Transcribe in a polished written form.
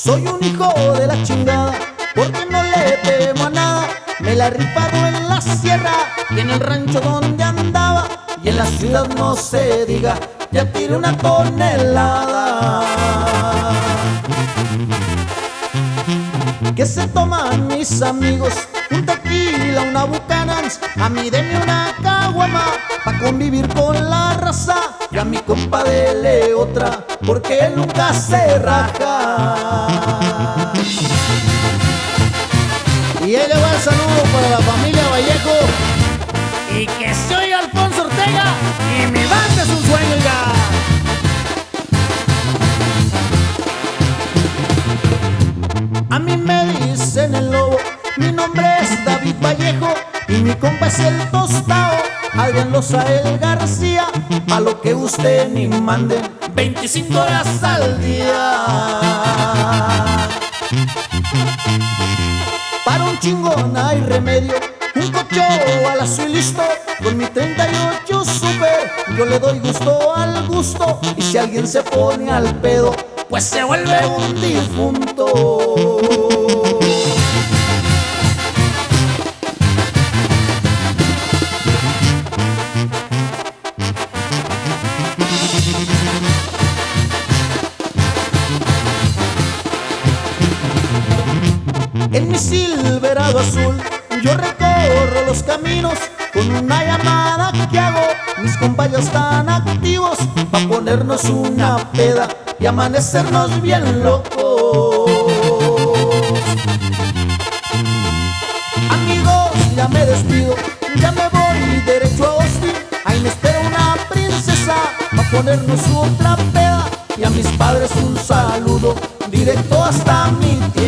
Soy un hijo de la chingada, porque no le temo a nada. Me la he rifado en la sierra y en el rancho donde andaba, y en la ciudad no se diga, ya tiré una tonelada. ¿Qué se toman mis amigos? Un tequila, una Buchanan's, a mí deme una caguama pa' convivir con la raza, y a mi compa dele otra, porque él nunca se raja. Y ahí le va el saludo para la familia Vallejo, y que se oiga Alfonso Ortega y mi banda es un sueño ya. A mí me dicen el lobo, mi nombre es David Vallejo y mi compa es el Tostado, Adrián Lozael García, a lo que usted ni mande, 25 horas al día. Para un chingón hay remedio, un cocho al azul listo, con mi 38 Super yo le doy gusto al gusto, y si alguien se pone al pedo, pues se vuelve un difunto. En mi Silverado azul yo recorro los caminos, con una llamada que hago, mis compas están activos pa' ponernos una peda y amanecernos bien locos. Amigos, ya me despido, ya me voy derecho a Austin, ahí me espera una princesa pa' ponernos otra peda, y a mis padres un saludo directo hasta mi tierra.